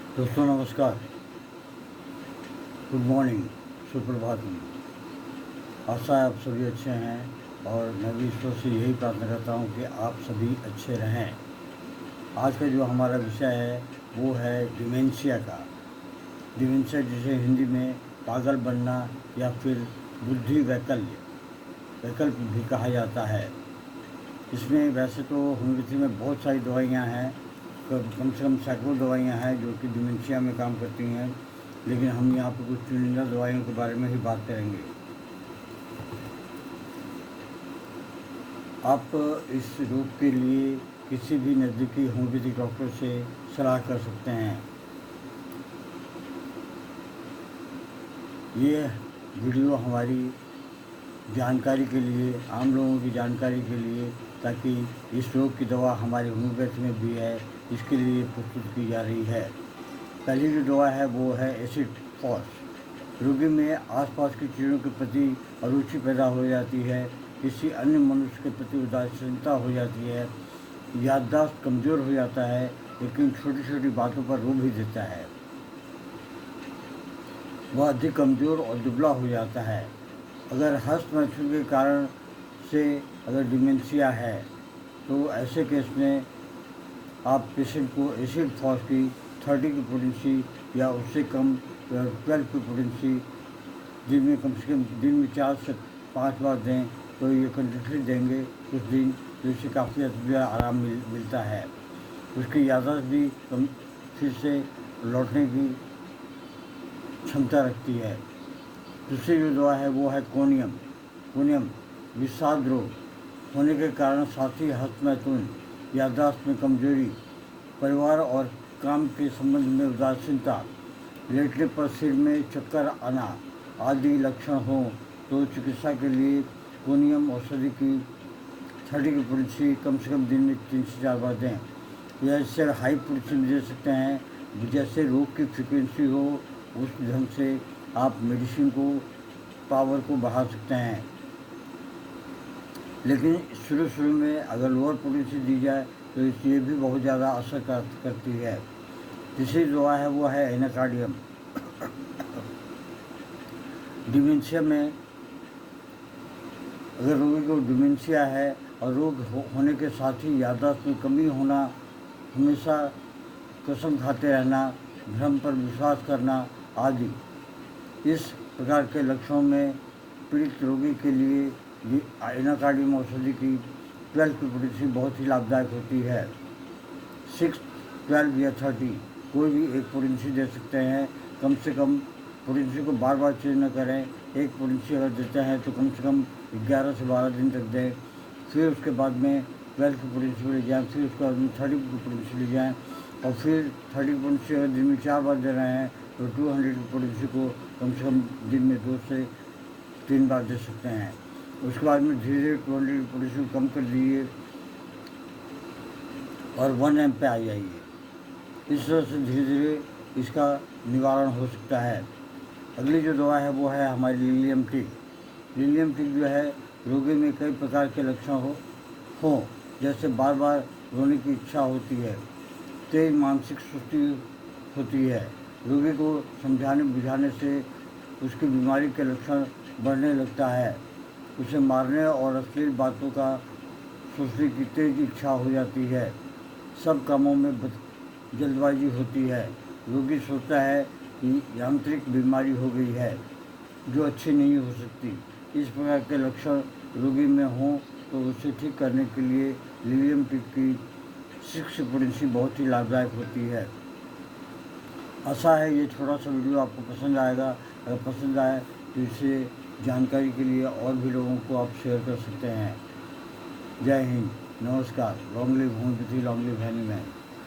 दोस्तों नमस्कार, good morning, सुप्रभात। आशा है आप सभी अच्छे हैं और मैं भी ईश्वर से यही प्रार्थना करता हूँ कि आप सभी अच्छे रहें। आज का जो हमारा विषय है वो है डिमेंशिया का। डिमेंशिया जिसे हिंदी में पागल बनना या फिर बुद्धि वैकल्प भी कहा जाता है। इसमें वैसे तो होम्योपैथी में बहुत सारी दवाइयाँ हैं, कम से कम सैकड़ों दवाइयाँ हैं जो कि डिमेंशिया में काम करती हैं, लेकिन हम यहाँ पर कुछ चुनिंदा दवाइयों के बारे में ही बात करेंगे। आप इस रोग के लिए किसी भी नज़दीकी होम्योपैथिक डॉक्टर से सलाह कर सकते हैं। ये वीडियो हमारी जानकारी के लिए, आम लोगों की जानकारी के लिए, ताकि इस रोग की दवा हमारी होम्योपैथी में भी है, इसके लिए प्रस्तुत की जा रही है। पहली जो दवा है वो है एसिड फॉस। रोगी में आसपास की चीज़ों के प्रति अरुचि पैदा हो जाती है, किसी अन्य मनुष्य के प्रति उदासीनता हो जाती है, याददाश्त कमज़ोर हो जाता है, लेकिन छोटी छोटी बातों पर रो भी देता है। वह अधिक कमज़ोर और दुबला हो जाता है। अगर हस्त मैथुन के कारण से अगर डिमेंशिया है तो ऐसे केस में आप पेशेंट को एसिड फॉस की 30 की पोटेंसी या उससे कम 12 की पोटेंसी दिन में कम से कम दिन में 4 से 5 बार दें तो ये कंटिन्यूसली देंगे कुछ दिन, तो इससे काफ़ी आराम मिलता है। उसकी याददाश्त भी कम फिर से लौटने की क्षमता रखती है। दूसरी जो दवा है वो है कोनियम विषाद रोग होने के कारण साथी हस्तमैथुन, याददाश्त में कमजोरी, परिवार और काम के संबंध में उदासीनता, लेटने पर सिर में चक्कर आना आदि लक्षण हो तो चिकित्सा के लिए कोनियम औषधि की 30 की पोटेंसी कम से कम दिन में 3 से 4 बार दें। या इससे हाई पोटेंसी भी दे सकते हैं, जैसे रोग की फ्रिक्वेंसी हो उस ढंग से आप मेडिसिन को पावर को बढ़ा सकते हैं। लेकिन शुरू में अगर लोअर पोटेंसी दी जाए तो ये भी बहुत ज़्यादा असर करती है। तीसरी दवा है वो है एनाकार्डियम। डिमेंशिया में अगर रोगी को डिमेंशिया है और रोग होने के साथ ही याददाश्त में कमी होना, हमेशा कसम खाते रहना, भ्रम पर विश्वास करना आदि, इस प्रकार के लक्षणों में पीड़ित रोगी के लिए एनाकार्डियम औषधि की 12 की पोटेंसी बहुत ही लाभदायक होती है। 6, 12 या 30 कोई भी एक पोटेंसी दे सकते हैं। कम से कम पोटेंसी को बार बार चेंज न करें। एक पोटेंसी अगर देते हैं तो कम से कम 11 से 12 दिन तक दें, फिर उसके बाद में 12 की पोटेंसी ले जाएँ, फिर उसके बाद में 30 की पोटेंसी ले जाएँ, और फिर 30 की पोटेंसी अगर दिन में 4 बार दे रहे हैं तो 200 की पोटेंसी को कम से कम दिन में 2 से 3 बार दे सकते हैं। उसके बाद में धीरे धीरे 20 की पोटेंसी को कम कर दीजिए और 1 एम पे आ जाइए। इस तरह से धीरे धीरे इसका निवारण हो सकता है। अगली जो दवा है वो है हमारी लिलियम टिक जो है रोगी में कई प्रकार के लक्षण हो जैसे बार बार रोने की इच्छा होती है, तेज मानसिक सुस्ती होती है, रोगी को समझाने बुझाने से उसकी बीमारी के लक्षण बढ़ने लगता है, उसे मारने और अश्लील बातों का सोचने की तेज इच्छा हो जाती है, सब कामों में जल्दबाजी होती है, रोगी सोचता है कि यांत्रिक बीमारी हो गई है जो अच्छी नहीं हो सकती। इस प्रकार के लक्षण रोगी में हों तो उसे ठीक करने के लिए लिलियम टिक की 6 पोटेंसी बहुत ही लाभदायक होती है। आशा है ये छोटा सा वीडियो आपको पसंद आएगा। अगर पसंद आए तो इसे जानकारी के लिए और भी लोगों को आप शेयर कर सकते हैं। जय हिंद, नमस्कार। Long live homeopathy, long live हैनी मैन।